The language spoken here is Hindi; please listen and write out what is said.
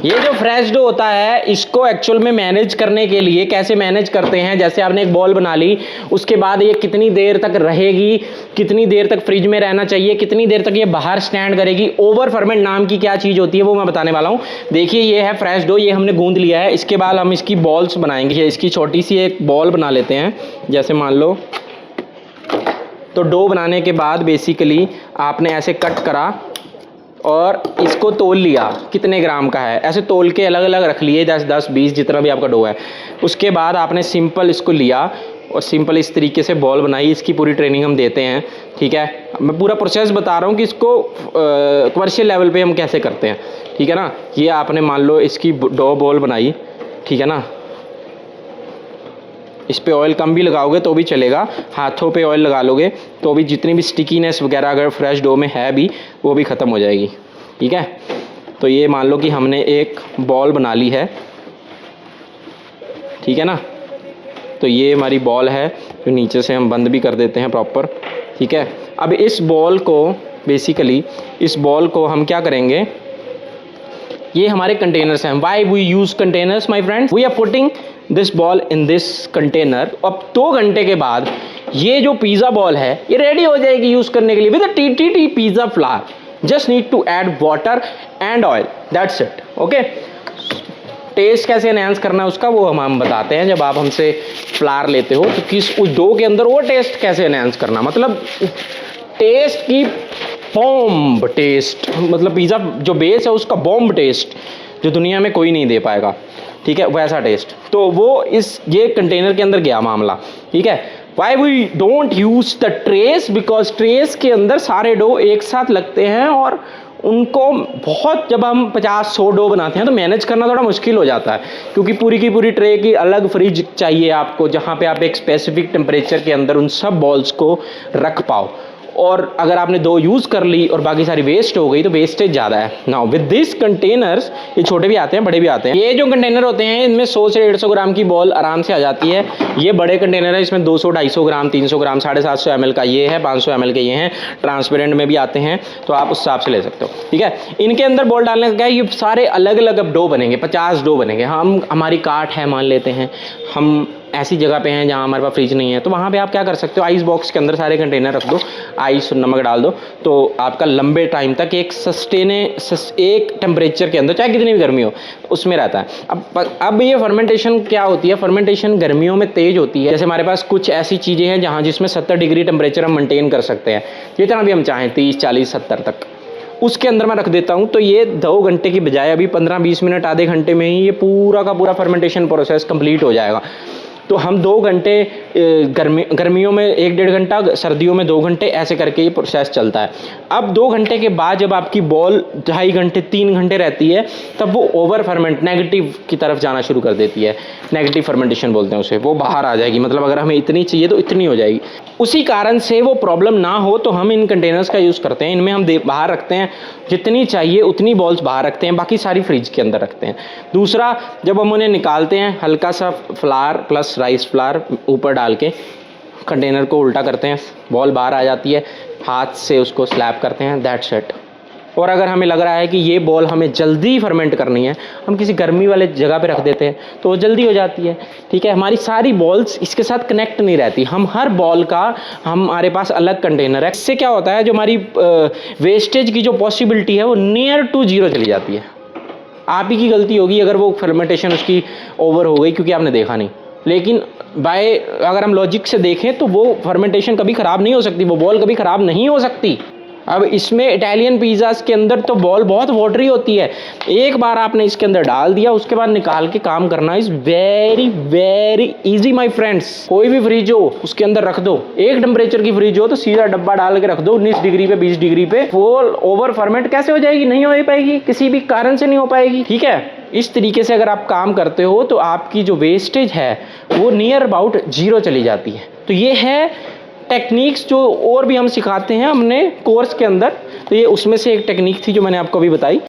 ये जो फ्रेश डो होता है इसको एक्चुअल में मैनेज करने के लिए कैसे मैनेज करते हैं, जैसे आपने एक बॉल बना ली, उसके बाद ये कितनी देर तक रहेगी, कितनी देर तक फ्रिज में रहना चाहिए, कितनी देर तक ये बाहर स्टैंड करेगी, ओवर फर्मेंट नाम की क्या चीज़ होती है वो मैं बताने वाला हूँ। देखिए ये है फ्रेश डो, ये हमने गूंद लिया है। इसके बाद हम इसकी बॉल्स बनाएंगे। इसकी छोटी सी एक बॉल बना लेते हैं, जैसे मान लो। तो डो बनाने के बाद बेसिकली आपने ऐसे कट करा और इसको तोल लिया कितने ग्राम का है, ऐसे तोल के अलग अलग रख लिए, 10 20 जितना भी आपका डो है। उसके बाद आपने सिंपल इसको लिया और सिंपल इस तरीके से बॉल बनाई। इसकी पूरी ट्रेनिंग हम देते हैं, ठीक है। मैं पूरा प्रोसेस बता रहा हूँ कि इसको कमर्शियल लेवल पे हम कैसे करते हैं, ठीक है ना। ये आपने मान लो इसकी डो बॉल बनाई, ठीक है ना। इस पे ऑयल कम भी लगाओगे तो भी चलेगा, हाथों पे ऑयल लगा लोगे तो भी जितनी भी स्टिकीनेस वगैरह अगर फ्रेश डो में है भी वो भी ख़त्म हो जाएगी, ठीक है। तो ये मान लो कि हमने एक बॉल बना ली है, ठीक है ना। तो ये हमारी बॉल है जो नीचे से हम बंद भी कर देते हैं प्रॉपर, ठीक है। अब इस बॉल को बेसिकली इस बॉल को हम क्या करेंगे, ये हमारे कंटेनर्स हैं। Why we use containers my friends, we are putting this ball in this container. अब 2 घंटे के बाद ये जो पिज़्ज़ा बॉल है ये रेडी हो जाएगी यूज़ करने के लिए with the pizza flour. Just need to add water and oil, that's it, okay. Taste कैसे एनहांस करना है उसका वो हम बताते हैं जब आप हमसे फ्लावर लेते हो, तो किस उस डो के अंदर वो टेस्ट कैसे एनहांस करना, मतलब टेस्ट की बॉम्ब टेस्ट, मतलब पिज़्ज़ा जो बेस है उसका बॉम्ब टेस्ट जो दुनिया में कोई नहीं दे पाएगा, ठीक है, वैसा टेस्ट। तो वो ये कंटेनर के अंदर गया मामला, ठीक है। Why we don't use the trays, because trays के अंदर सारे डो एक साथ लगते हैं और उनको बहुत, जब हम 50-100 डो बनाते हैं तो मैनेज करना थोड़ा मुश्किल हो जाता है, क्योंकि पूरी की पूरी ट्रे की अलग फ्रिज चाहिए आपको, जहाँ पे आप एक स्पेसिफिक टेम्परेचर के अंदर उन सब बॉल्स को रख पाओ। और अगर आपने 2 यूज़ कर ली और बाकी सारी वेस्ट हो गई तो वेस्टेज ज़्यादा है। नाउ विद दिस कंटेनर्स, ये छोटे भी आते हैं बड़े भी आते हैं। ये जो कंटेनर होते हैं इनमें 100 से 150 ग्राम की बॉल आराम से आ जाती है। ये बड़े कंटेनर है, इसमें 200-250 ग्राम, 300 ग्राम, 750 ml का ये है, 500 ml के ये हैं, ट्रांसपेरेंट में भी आते हैं, तो आप उस हिसाब से ले सकते हो, ठीक है। इनके अंदर बॉल डालने का क्या है, ये सारे अलग अलग अब डो बनेंगे, 50 डो बनेंगे। हमारी काट है मान लेते हैं, हम ऐसी जगह पे हैं जहाँ हमारे पास फ्रिज नहीं है, तो वहाँ पे आप क्या कर सकते हो, आइस बॉक्स के अंदर सारे कंटेनर रख दो, आइस और नमक डाल दो, तो आपका लंबे टाइम तक एक टेम्परेचर के अंदर, चाहे कितनी भी गर्मी हो, उसमें रहता है। अब ये फर्मेंटेशन क्या होती है, फर्मेंटेशन गर्मियों में तेज़ होती है। जैसे हमारे पास कुछ ऐसी चीज़ें हैं जहाँ जिसमें 70 डिग्री टेम्परेचर हम मेंटेन कर सकते हैं, जितना भी हम चाहें, 30 40 70 तक, उसके अंदर मैं रख देता हूँ। तो ये 2 घंटे की बजाय अभी 15-20 मिनट, आधे घंटे में ही ये पूरा का पूरा फर्मेंटेशन प्रोसेस कंप्लीट हो जाएगा। तो हम 2 घंटे गर्मियों में 1-1.5 घंटा, सर्दियों में 2 घंटे, ऐसे करके ये प्रोसेस चलता है। अब 2 घंटे के बाद जब आपकी बॉल 2.5 घंटे 3 घंटे रहती है, तब वो ओवर फर्मेंट, नेगेटिव की तरफ जाना शुरू कर देती है। नेगेटिव फर्मेंटेशन बोलते हैं उसे, वो बाहर आ जाएगी, मतलब अगर हमें इतनी चाहिए तो इतनी हो जाएगी। उसी कारण से वो प्रॉब्लम ना हो तो हम इन कंटेनर्स का यूज़ करते हैं। इनमें हम बाहर रखते हैं, जितनी चाहिए उतनी बॉल्स बाहर रखते हैं, बाकी सारी फ्रिज के अंदर रखते हैं। दूसरा, जब हम उन्हें निकालते हैं, हल्का सा फ्लावर प्लस राइस फ्लावर ऊपर डाल के कंटेनर को उल्टा करते हैं, बॉल बाहर आ जाती है, हाथ से उसको स्लैप करते हैं, दैट्स इट। और अगर हमें लग रहा है कि ये बॉल हमें जल्दी फर्मेंट करनी है, हम किसी गर्मी वाले जगह पे रख देते हैं तो वो जल्दी हो जाती है, ठीक है। हमारी सारी बॉल्स इसके साथ कनेक्ट नहीं रहती, हम हर बॉल का हमारे पास अलग कंटेनर है। इससे क्या होता है, जो हमारी वेस्टेज की जो पॉसिबिलिटी है वो नियर टू 0 चली जाती है। आप ही की गलती होगी अगर वो फर्मेंटेशन उसकी ओवर हो गई क्योंकि आपने देखा नहीं, लेकिन अगर हम लॉजिक से देखें तो वो फर्मेंटेशन कभी ख़राब नहीं हो सकती, वो बॉल कभी ख़राब नहीं हो सकती। अब इसमें इटालियन पिज़्ज़ास के अंदर तो बॉल बहुत वाटरी होती है, एक बार आपने इसके अंदर डाल दिया उसके बाद निकाल के काम करना is very very easy my friends. कोई भी फ्रिज हो उसके अंदर रख दो, एक टेम्परेचर की फ्रिज हो तो सीधा डब्बा डाल के रख दो 19 डिग्री पे 20 डिग्री पे, वो ओवर फर्मेंट कैसे हो जाएगी, नहीं हो पाएगी, किसी भी कारण से नहीं हो पाएगी, ठीक है। इस तरीके से अगर आप काम करते हो तो आपकी जो वेस्टेज है वो नियर अबाउट 0 चली जाती है। तो ये है टेक्निक्स जो और भी हम सिखाते हैं हमने कोर्स के अंदर, तो ये उसमें से एक टेक्निक थी जो मैंने आपको अभी बताई।